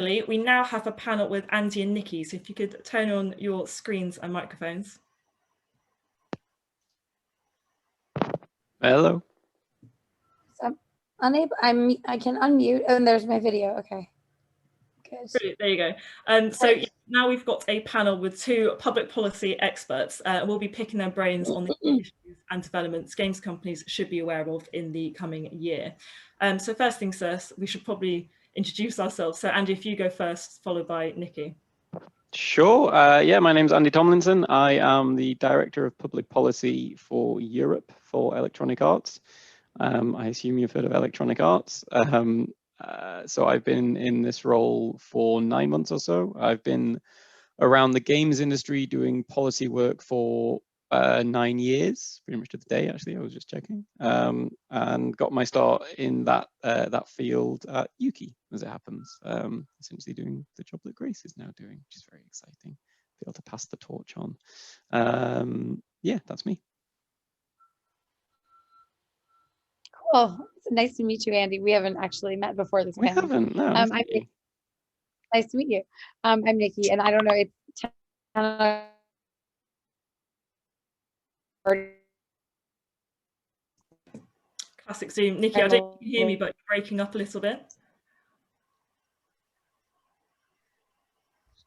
we now have a panel with Andy and Nikki, so if you could turn on your screens and microphones. Hello. So I can unmute. Oh, and there's my video. Okay. Good. Brilliant, there you go. So now we've got a panel with two public policy experts. We'll be picking their brains on the issues and developments games companies should be aware of in the coming year. So first things first, we should probably introduce ourselves. So Andy, if you go first, followed by Nikki. Sure. Yeah, my name's Andy Tomlinson. I am the Director of Public Policy for Europe for Electronic Arts. I assume you've heard of Electronic Arts. So I've been in this role for 9 months or so. I've been around the games industry doing policy work for 9 years, pretty much to the day, actually. I was just checking, and got my start in that field at Ukie, as it happens, essentially doing the job that Grace is now doing, which is very exciting. Be able to pass the torch on. Yeah, that's me. Cool. It's nice to meet you, Andy. We haven't actually met before this panel. We haven't, no. Nice to meet you. I'm Nikki, and I don't know, it's Classic Zoom. Nikki, I don't think you can hear me, but you're breaking up a little bit.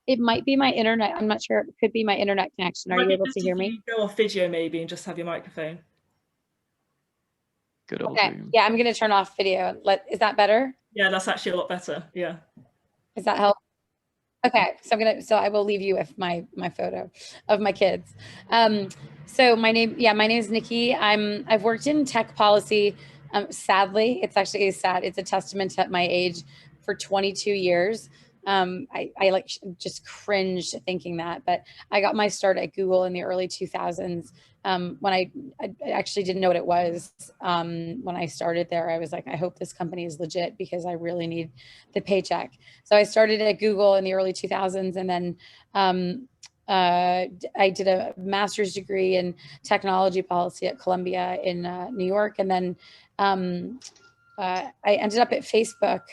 It might be my internet. I'm not sure. It could be my internet connection. Are you able to hear me? Go off video maybe and just have your microphone. Good old Zoom. Yeah, I'm going to turn off video. Is that better? Yeah, that's actually a lot better. Yeah. Does that help? Okay, so I will leave you with my photo of my kids. So my name is Nikki. I've worked in tech policy. Sadly, it's actually sad. It's a testament to my age, for 22 years. I like just cringe thinking that, but I got my start at Google in the early 2000s. When I actually didn't know what it was. When I started there, I was like, I hope this company is legit because I really need the paycheck. So I started at Google in the early 2000s, and then I did a master's degree in technology policy at Columbia in New York. And then I ended up at Facebook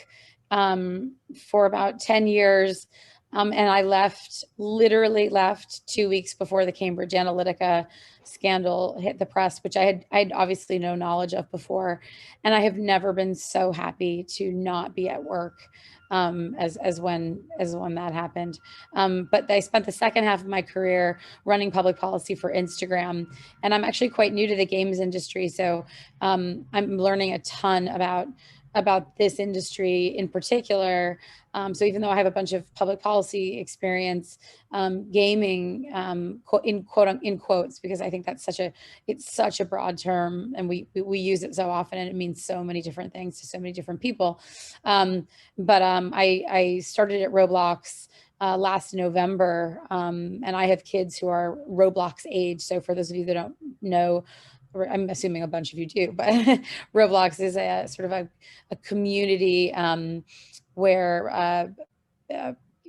for about 10 years. And I literally left 2 weeks before the Cambridge Analytica scandal hit the press, which I'd obviously no knowledge of before. And I have never been so happy to not be at work as when that happened. But I spent the second half of my career running public policy for Instagram. And I'm actually quite new to the games industry. So I'm learning a ton about this industry in particular. So even though I have a bunch of public policy experience, gaming, in quotes, because I think that's it's such a broad term, and we use it so often, and it means so many different things to so many different people. But I started at Roblox last November, and I have kids who are Roblox age. So for those of you that don't know, I'm assuming a bunch of you do, but Roblox is a sort of a community where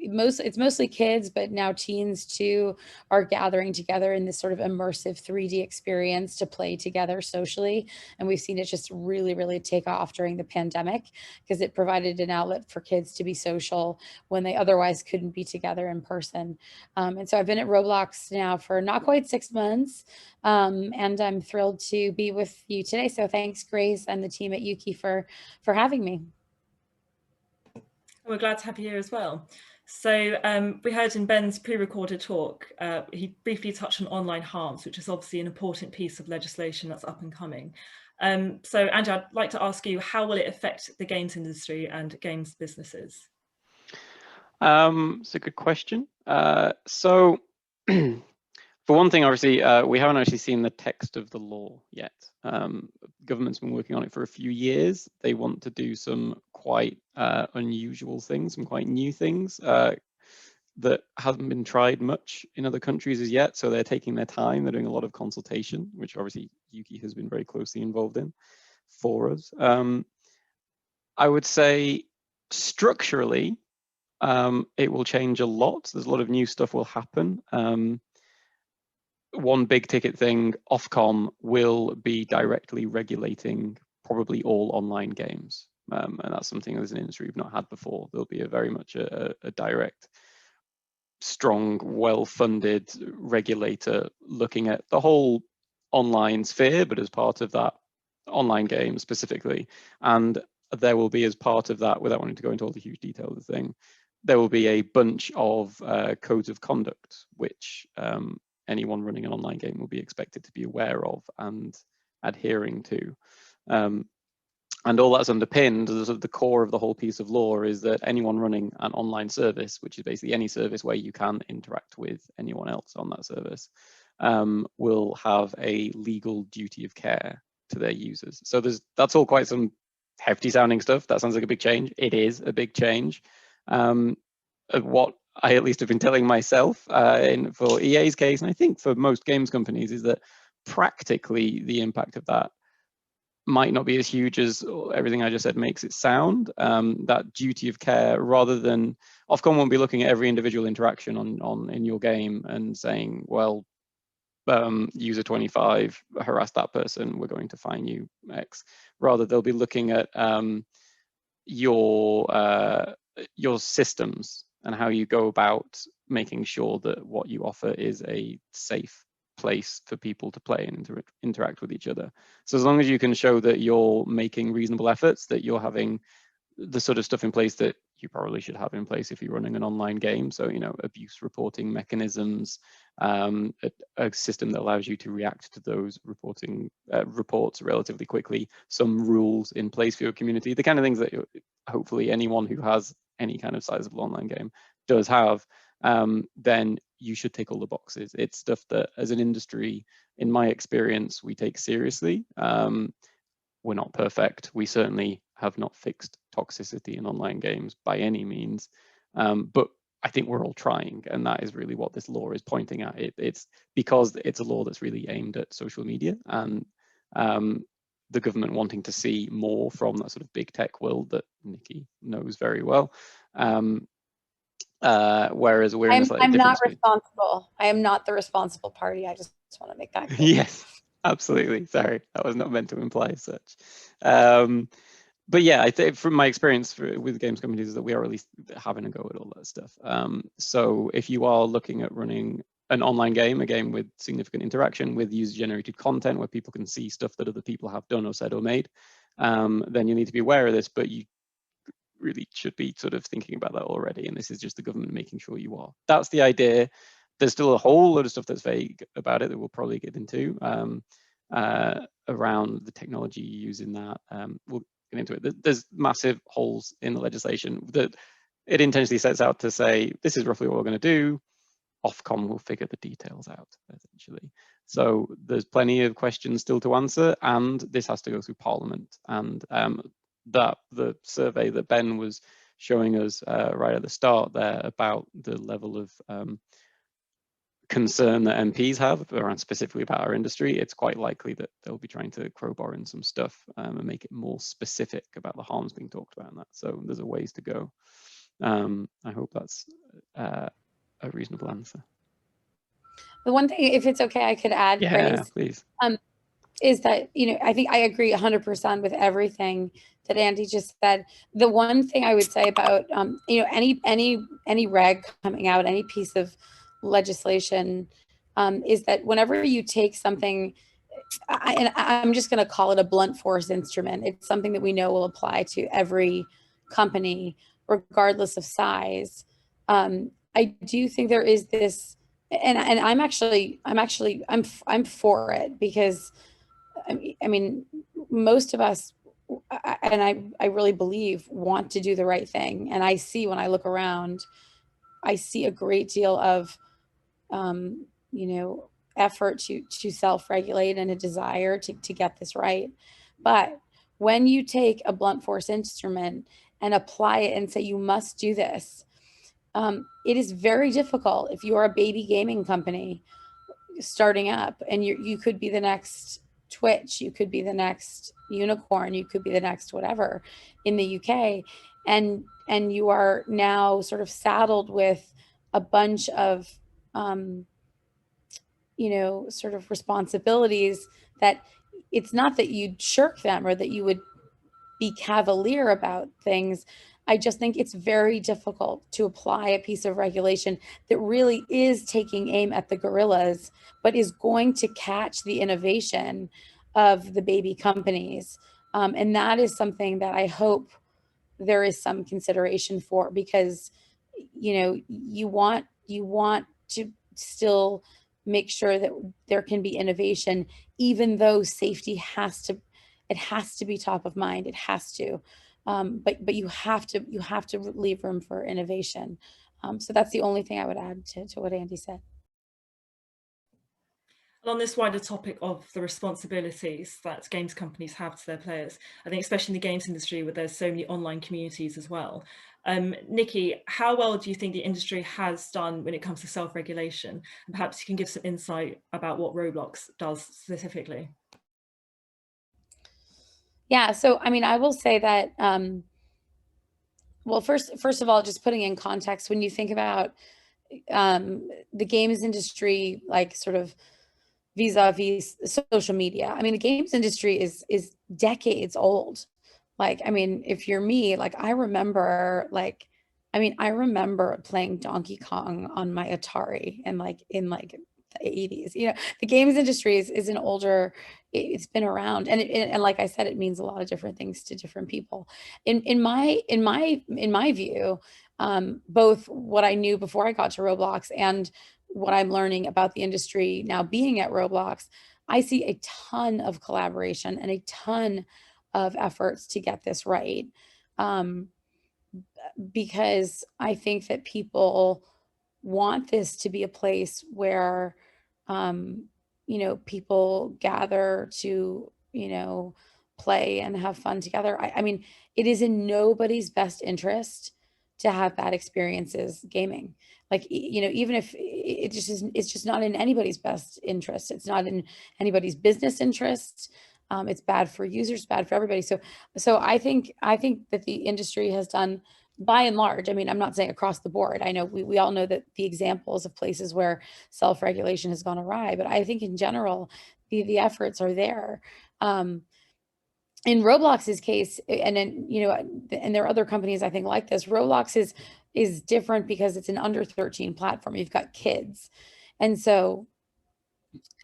it's mostly kids, but now teens too are gathering together in this sort of immersive 3D experience to play together socially. And we've seen it just really, really take off during the pandemic because it provided an outlet for kids to be social when they otherwise couldn't be together in person. And so I've been at Roblox now for not quite 6 months. And I'm thrilled to be with you today. So thanks, Grace, and the team at Ukie for having me. We're glad to have you here as well. So we heard in Ben's pre-recorded talk, he briefly touched on online harms, which is obviously an important piece of legislation that's up and coming. So Andy, I'd like to ask you, how will it affect the games industry and games businesses? It's a good question. So for one thing, obviously, we haven't actually seen the text of the law yet. Government's been working on it for a few years. They want to do some quite unusual things, some quite new things that hasn't been tried much in other countries as yet. So they're taking their time. They're doing a lot of consultation, which obviously Ukie has been very closely involved in for us. I would say structurally, it will change a lot. There's a lot of new stuff will happen. One big ticket thing, Ofcom will be directly regulating probably all online games. And that's something as an industry we've not had before. There'll be a very much a direct, strong, well-funded regulator looking at the whole online sphere, but as part of that, online games specifically. And there will be, as part of that, without wanting to go into all the huge detail of the thing, there will be a bunch of codes of conduct which anyone running an online game will be expected to be aware of and adhering to. And all that's underpinned, the core of the whole piece of law is that anyone running an online service, which is basically any service where you can interact with anyone else on that service, will have a legal duty of care to their users. So that's all quite some hefty sounding stuff. That sounds like a big change. It is a big change. What I at least have been telling myself for EA's case, and I think for most games companies, is that practically the impact of that might not be as huge as everything I just said makes it sound. That duty of care, rather than Ofcom won't be looking at every individual interaction in your game and saying, well, user 25 harassed that person, we're going to fine you X. Rather, they'll be looking at your systems and how you go about making sure that what you offer is a safe place for people to play and interact with each other. So as long as you can show that you're making reasonable efforts, that you're having the sort of stuff in place that you probably should have in place if you're running an online game. So, you know, abuse reporting mechanisms, a system that allows you to react to those reports relatively quickly, some rules in place for your community, the kind of things that hopefully anyone who has any kind of sizable online game does have, then you should tick all the boxes. It's stuff that as an industry, in my experience, we take seriously. We're not perfect. We certainly have not fixed toxicity in online games by any means, but I think we're all trying, and that is really what this law is pointing at. It's because it's a law that's really aimed at social media and the government wanting to see more from that sort of big tech world that Nikki knows very well. Whereas we're in a slightly different space. Responsible. I am not the responsible party. I just want to make that clear. Yes, absolutely. Sorry, that was not meant to imply such. But yeah, I think from my experience with games companies is that we are at least having a go at all that stuff. So if you are looking at running an online game, a game with significant interaction with user-generated content where people can see stuff that other people have done or said or made, then you need to be aware of this, but you really should be sort of thinking about that already. And this is just the government making sure you are. That's the idea. There's still a whole lot of stuff that's vague about it that we'll probably get into around the technology you use in that. We'll get into it. There's massive holes in the legislation that it intentionally sets out to say, this is roughly what we're going to do. Ofcom will figure the details out, essentially. So there's plenty of questions still to answer, and this has to go through Parliament. And that the survey that Ben was showing us right at the start there about the level of concern that MPs have around specifically about our industry, it's quite likely that they'll be trying to crowbar in some stuff and make it more specific about the harms being talked about in that. So there's a ways to go. I hope that's a reasonable answer. The one thing, if it's okay, I could add, yeah, please. Is that, you know, I think I agree 100% with everything that Andy just said. The one thing I would say about, you know, any reg coming out, any piece of legislation, is that whenever you take something, and I'm just going to call it a blunt force instrument, it's something that we know will apply to every company, regardless of size. I do think there is this, and I'm for it, because I mean, most of us, and I really believe, want to do the right thing. And I see, when I look around, I see a great deal of, you know, effort to self-regulate and a desire to get this right. But when you take a blunt force instrument and apply it and say, you must do this, it is very difficult if you're a baby gaming company starting up, and you could be the next Twitch, you could be the next unicorn, you could be the next whatever in the UK, and you are now sort of saddled with a bunch of you know, sort of responsibilities that it's not that you'd shirk them or that you would be cavalier about things. I just think it's very difficult to apply a piece of regulation that really is taking aim at the gorillas, but is going to catch the innovation of the baby companies. And that is something that I hope there is some consideration for, because, you know, you want to still make sure that there can be innovation, even though safety has to be top of mind. It has to. But you have to leave room for innovation. So that's the only thing I would add to what Andy said. On this wider topic of the responsibilities that games companies have to their players, I think especially in the games industry where there's so many online communities as well. Nikki, how well do you think the industry has done when it comes to self-regulation? And perhaps you can give some insight about what Roblox does specifically. Yeah, so I mean, I will say that, well, first of all, just putting in context, when you think about the games industry, like sort of vis-a-vis social media, I mean, the games industry is decades old. Like, I mean, if you're me, like I remember playing Donkey Kong on my Atari and like in like the 80s. You know, the games industry is an older, it's been around, and like I said, it means a lot of different things to different people. In my view, both what I knew before I got to Roblox and what I'm learning about the industry now being at Roblox, I see a ton of collaboration and a ton of efforts to get this right. Because I think that people want this to be a place where, you know, people gather to, you know, play and have fun together. I mean, it is in nobody's best interest to have bad experiences gaming. Like, you know, even if it just isn't, it's just not in anybody's best interest. It's not in anybody's business interest. It's bad for users, bad for everybody. So I think that the industry has done, by and large, I mean, I'm not saying across the board. I know we all know that the examples of places where self-regulation has gone awry, but I think in general, the efforts are there. In Roblox's case, and then, you know, and there are other companies I think like this, Roblox is different because it's an under 13 platform. You've got kids. And so,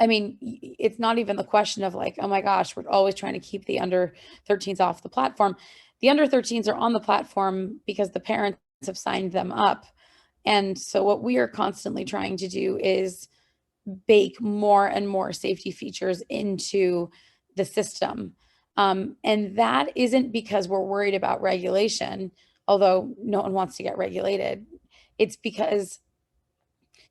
I mean, it's not even the question of like, oh my gosh, we're always trying to keep the under 13s off the platform. The under 13s are on the platform because the parents have signed them up. And so what we are constantly trying to do is bake more and more safety features into the system. And that isn't because we're worried about regulation, although no one wants to get regulated. It's because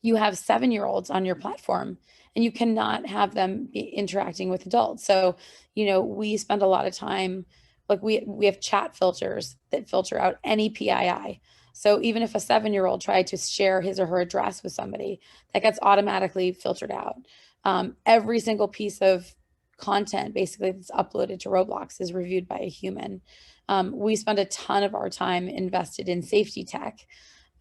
you have 7-year-olds on your platform and you cannot have them be interacting with adults. So, you know, we spend a lot of time, like we have chat filters that filter out any PII. So even if a 7-year-old tried to share his or her address with somebody, that gets automatically filtered out. Every single piece of content basically that's uploaded to Roblox is reviewed by a human. We spend a ton of our time invested in safety tech.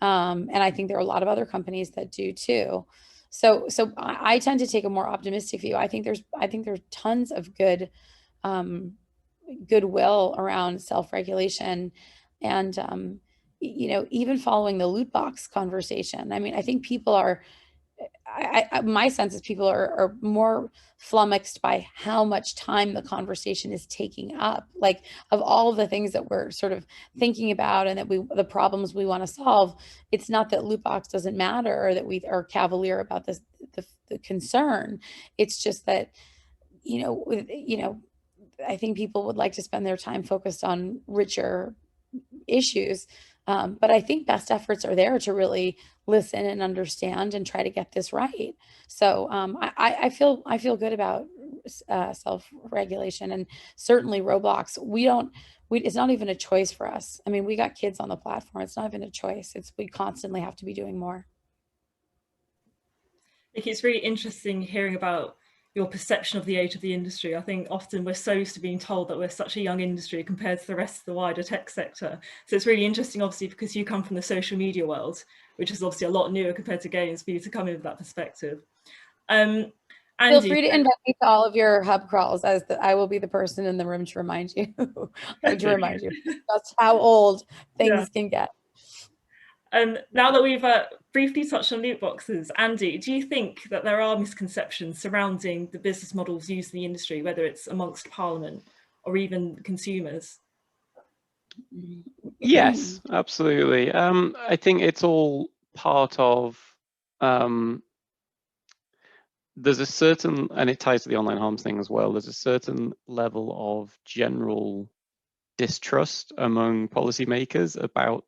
And I think there are a lot of other companies that do too. So I tend to take a more optimistic view. I think there's tons of good goodwill around self-regulation, and you know, even following the loot box conversation. I mean, I think people are, my sense is people are more flummoxed by how much time the conversation is taking up. Like, of all of the things that we're sort of thinking about and that the problems we want to solve, it's not that loot box doesn't matter or that we are cavalier about this, the concern. It's just that, you know, I think people would like to spend their time focused on richer issues. But I think best efforts are there to really listen and understand and try to get this right. So I feel good about self-regulation, and certainly Roblox. It's not even a choice for us. I mean, we got kids on the platform. It's not even a choice. We constantly have to be doing more. I think it's really interesting hearing about your perception of the age of the industry. I think often we're so used to being told that we're such a young industry compared to the rest of the wider tech sector. So it's really interesting, obviously, because you come from the social media world, which is obviously a lot newer compared to games, for you to come in with that perspective. Feel free to invite me to all of your hub crawls, as I will be the person in the room to remind you, just how old things can get. Now that we've briefly touched on loot boxes, Andy, do you think that there are misconceptions surrounding the business models used in the industry, whether it's amongst Parliament or even consumers? Yes, absolutely. I think it's all part of, there's a certain, and it ties to the online harms thing as well, there's a certain level of general distrust among policymakers about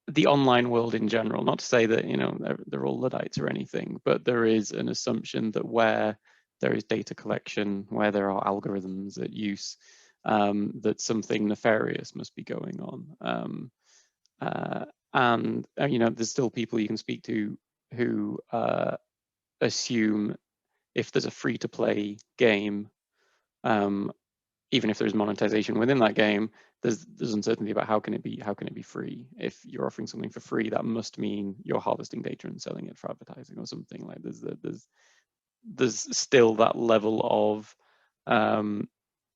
the online world in general. Not to say that, you know, they're all Luddites or anything, but there is an assumption that where there is data collection, where there are algorithms at use, that something nefarious must be going on. And you know, there's still people you can speak to who assume if there's a free-to-play game, even if there's monetization within that game, there's uncertainty about how can it be free. If you're offering something for free, that must mean you're harvesting data and selling it for advertising or something. Like there's still that level of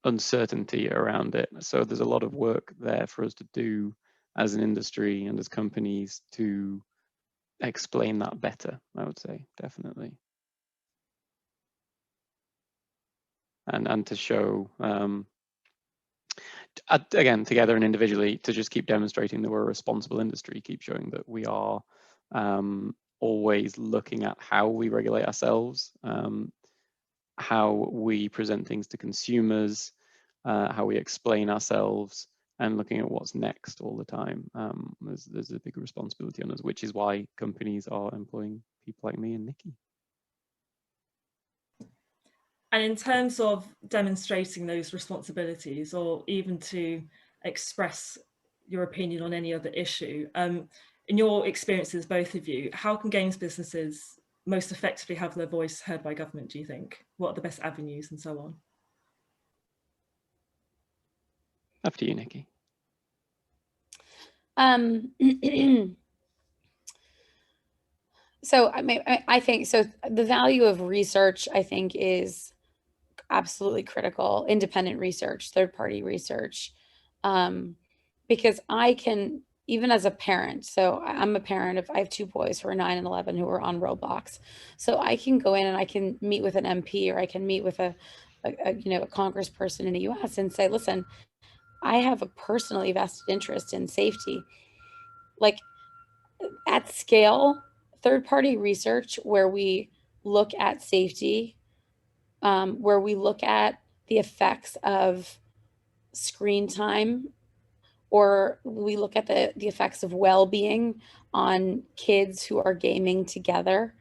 uncertainty around it. So there's a lot of work there for us to do as an industry and as companies to explain that better, I would say, definitely. And to show, again, together and individually, to just keep demonstrating that we're a responsible industry, keep showing that we are always looking at how we regulate ourselves, how we present things to consumers, how we explain ourselves, and looking at what's next all the time. There's a big responsibility on us, which is why companies are employing people like me and Nikki. And in terms of demonstrating those responsibilities, or even to express your opinion on any other issue, in your experiences, both of you, how can games businesses most effectively have their voice heard by government, do you think? What are the best avenues and so on? Up to you, Nikki. So I think so. The value of research, I think, is absolutely critical. Independent research, third-party research, because I can, even as a parent. So I'm a parent of, I have two boys who are 9 and 11 who are on Roblox. So I can go in and I can meet with an MP, or I can meet with a congressperson in the U.S. and say, listen, I have a personally vested interest in safety. Like, at scale, third-party research where we look at safety, where we look at the effects of screen time, or we look at the effects of well-being on kids who are gaming together,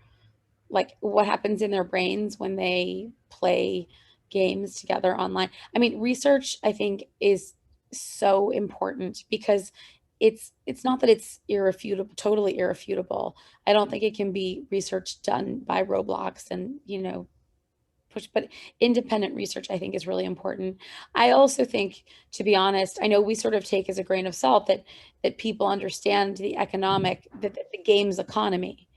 like what happens in their brains when they play games together online. I mean, research, I think, is so important, because it's not that it's irrefutable, totally irrefutable. I don't think it can be research done by Roblox and, but independent research, I think, is really important. I also think, to be honest, I know we sort of take as a grain of salt that people understand the game's economy.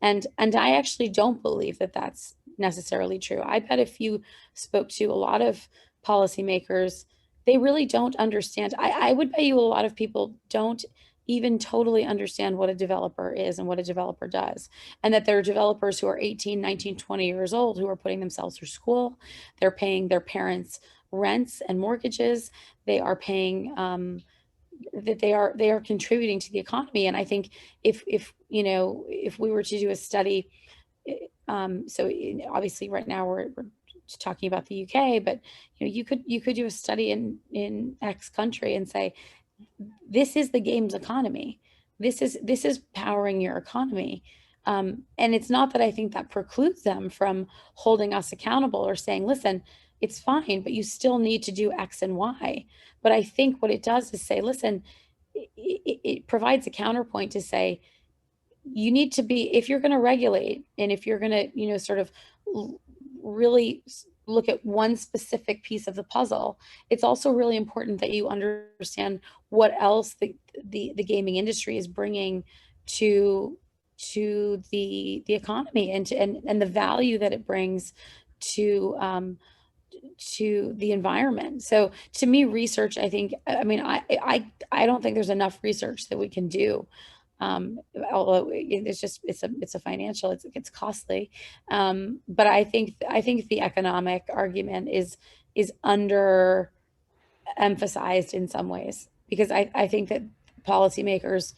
And I actually don't believe that that's necessarily true. I bet if you spoke to a lot of policymakers, they really don't understand. I would bet you a lot of people don't even totally understand what a developer is and what a developer does. And that there are developers who are 18, 19, 20 years old who are putting themselves through school. They're paying their parents' rents and mortgages. They are paying that they are contributing to the economy. And I think if we were to do a study, so obviously right now we're talking about the UK, but you could do a study in X country and say, this is the game's economy. This is powering your economy. And it's not that I think that precludes them from holding us accountable or saying, listen, it's fine, but you still need to do X and Y. But I think what it does is say, listen, it provides a counterpoint to say, you need to be, if you're going to regulate, and if you're going to, sort of really look at one specific piece of the puzzle, it's also really important that you understand what else the gaming industry is bringing to the economy and the value that it brings to the environment. So to me, research, I think, I mean, I don't think there's enough research that we can do. Although it's a financial, it's costly. But I think the economic argument is under emphasized in some ways, because I think that policymakers,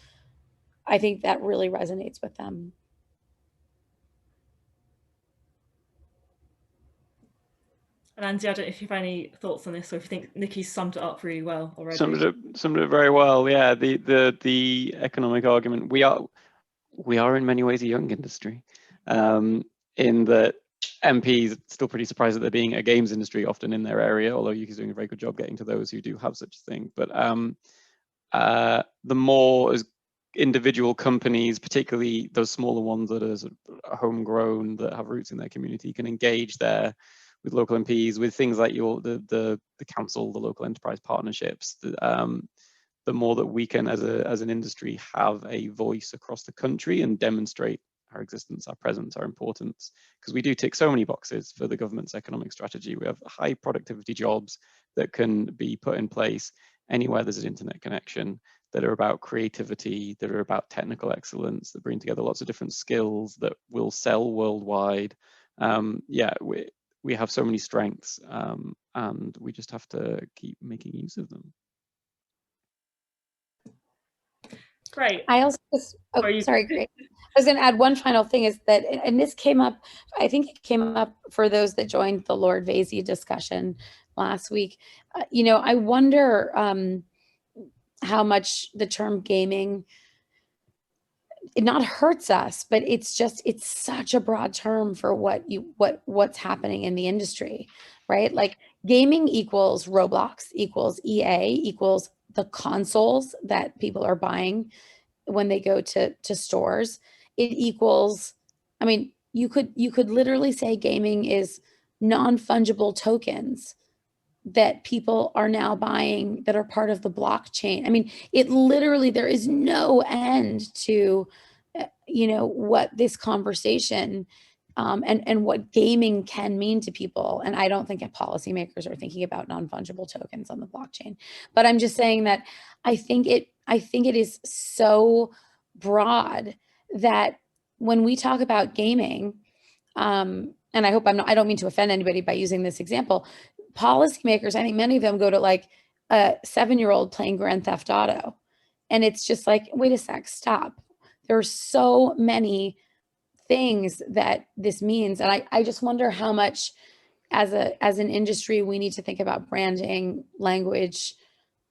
I think that really resonates with them. And Andy, I don't know if you have any thoughts on this, or if you think Nikki summed it up really well already. Summed it very well. Yeah, the economic argument. We are in many ways a young industry, in that MPs still pretty surprised that there being a games industry often in their area, although Ukie's doing a very good job getting to those who do have such a thing. But the more as individual companies, particularly those smaller ones that are sort of homegrown, that have roots in their community, can engage there with local MPs, with things like the council, the local enterprise partnerships, the more that we can, as an industry, have a voice across the country and demonstrate our existence, our presence, our importance, because we do tick so many boxes for the government's economic strategy. We have high productivity jobs that can be put in place anywhere there's an internet connection, that are about creativity, that are about technical excellence, that bring together lots of different skills that will sell worldwide. Yeah, we have so many strengths, and we just have to keep making use of them. Great. I also just, sorry, great. I was going to add one final thing, is that, and this came up, I think it came up for those that joined the Lord Vasey discussion last week. You know, I wonder how much the term gaming, it not hurts us, but it's such a broad term for what's happening in the industry, right? Like gaming equals Roblox, equals EA, equals the consoles that people are buying when they go to stores. It equals, I mean, you could literally say gaming is non-fungible tokens that people are now buying that are part of the blockchain. I mean, it literally, there is no end to, you know, what this conversation and what gaming can mean to people. And I don't think policymakers are thinking about non-fungible tokens on the blockchain. But I'm just saying that I think it is so broad that when we talk about gaming, and I hope I don't mean to offend anybody by using this example, policymakers, I think many of them go to like a 7-year-old playing Grand Theft Auto. And it's just like, wait a sec, stop. There are so many things that this means. And I just wonder how much as an industry, we need to think about branding, language.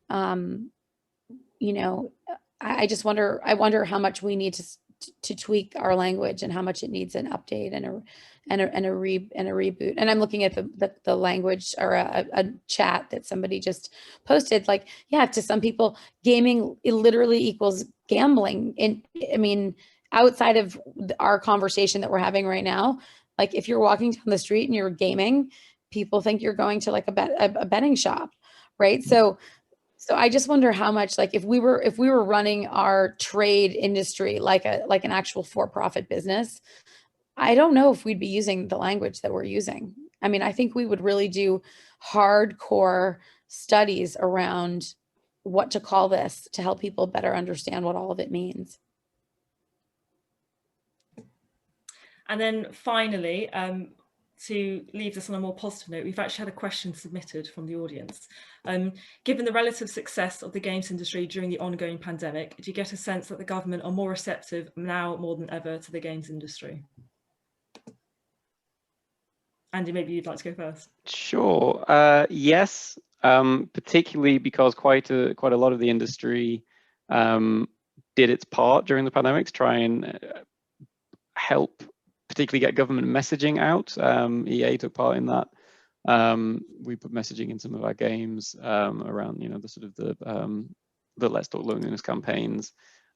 You know, I wonder how much we need to tweak our language, and how much it needs an update and a reboot. And I'm looking at the language, or a chat that somebody just posted. Like, yeah, to some people, gaming, it literally equals gambling. And I mean, outside of our conversation that we're having right now, like if you're walking down the street and you're gaming, people think you're going to like a betting shop, right? So I just wonder how much, like if we were running our trade industry like an actual for-profit business, I don't know if we'd be using the language that we're using. I mean, I think we would really do hardcore studies around what to call this to help people better understand what all of it means. And then finally, to leave this on a more positive note, we've actually had a question submitted from the audience. Given the relative success of the games industry during the ongoing pandemic, do you get a sense that the government are more receptive now more than ever to the games industry? Andy, maybe you'd like to go first. Sure. Yes, particularly because quite a lot of the industry did its part during the pandemic to try and help, particularly get government messaging out. EA took part in that. We put messaging in some of our games around, you know, the sort of the Let's Talk Loneliness campaigns,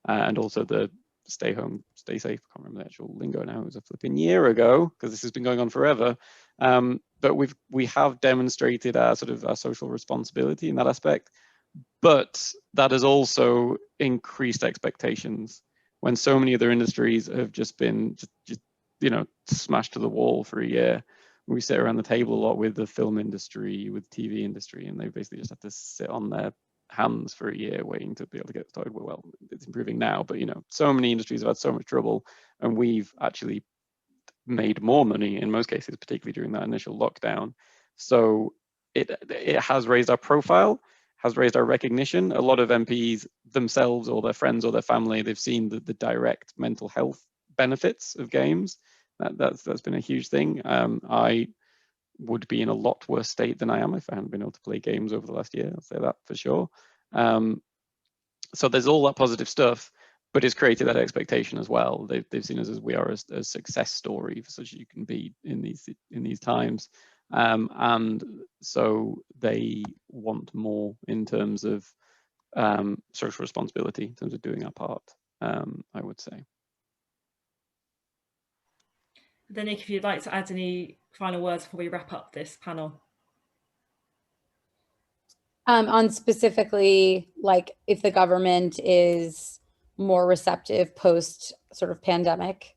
and also the stay home, stay safe. I can't remember the actual lingo now. It was a flipping year ago, because this has been going on forever. But we have demonstrated our social responsibility in that aspect. But that has also increased expectations when so many other industries have just been just you know, smashed to the wall for a year. We sit around the table a lot with the film industry, with TV industry, and they basically just have to sit on their hands for a year waiting to be able to get started. Well, it's improving now, but you know, so many industries have had so much trouble, and we've actually made more money in most cases, particularly during that initial lockdown. So it has raised our profile, has raised our recognition. A lot of MPs themselves or their friends or their family, they've seen the direct mental health benefits of games. That's been a huge thing. I would be in a lot worse state than I am if I hadn't been able to play games over the last year. I'll say that for sure. So there's all that positive stuff, but it's created that expectation as well. They've seen us as we are a success story, such as you can be in these times, and so they want more in terms of social responsibility, in terms of doing our part. I would say. Then, Nick, if you'd like to add any final words before we wrap up this panel. On specifically, like, if the government is more receptive post sort of pandemic.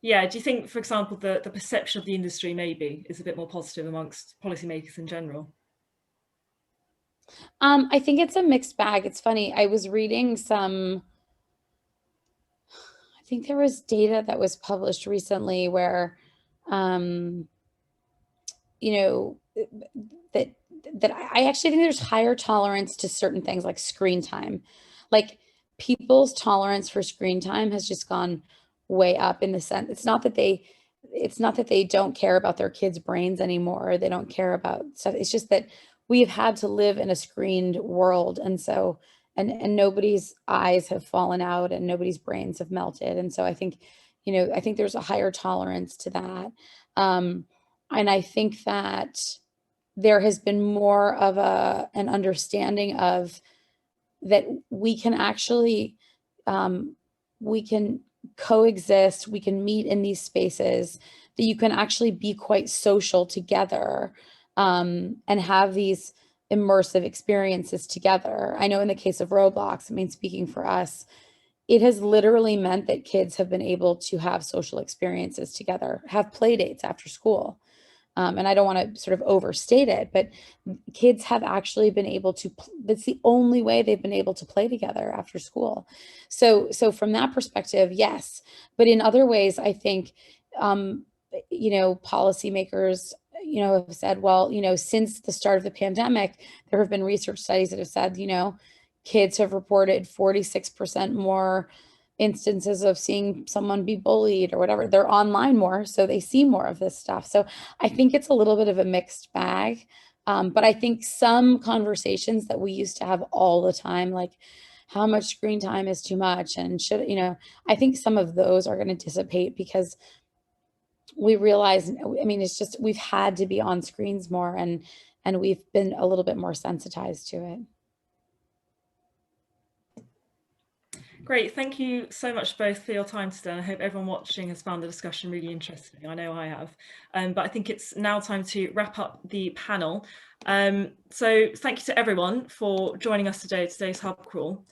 Yeah, do you think, for example, the perception of the industry maybe is a bit more positive amongst policymakers in general? I think it's a mixed bag. It's funny. I was reading I think there was data that was published recently where, you know, that I actually think there's higher tolerance to certain things like screen time. Like, people's tolerance for screen time has just gone way up, in the sense it's not that they don't care about their kids' brains anymore. They don't care about stuff. It's just that we've had to live in a screened world. And so, and nobody's eyes have fallen out and nobody's brains have melted. And so I think, you know, I think there's a higher tolerance to that. And I think that there has been more of an understanding of that we can actually, we can coexist, we can meet in these spaces, that you can actually be quite social together, and have these immersive experiences together. I know in the case of Roblox, I mean, speaking for us, it has literally meant that kids have been able to have social experiences together, have play dates after school. And I don't want to sort of overstate it, but kids have actually been able to, that's the only way they've been able to play together after school. So from that perspective, yes. But in other ways, I think, you know, policymakers, you know, have said, well, you know, since the start of the pandemic, there have been research studies that have said, you know, kids have reported 46% more instances of seeing someone be bullied or whatever. They're online more, so they see more of this stuff. So I think it's a little bit of a mixed bag. But I think some conversations that we used to have all the time, like how much screen time is too much and should, you know, I think some of those are going to dissipate because we realize, I mean, it's just, we've had to be on screens more, and we've been a little bit more sensitized to it. Great, thank you so much both for your time today. I hope everyone watching has found the discussion really interesting. I know I have. But I think it's now time to wrap up the panel. So thank you to everyone for joining us today at today's Hub Crawl.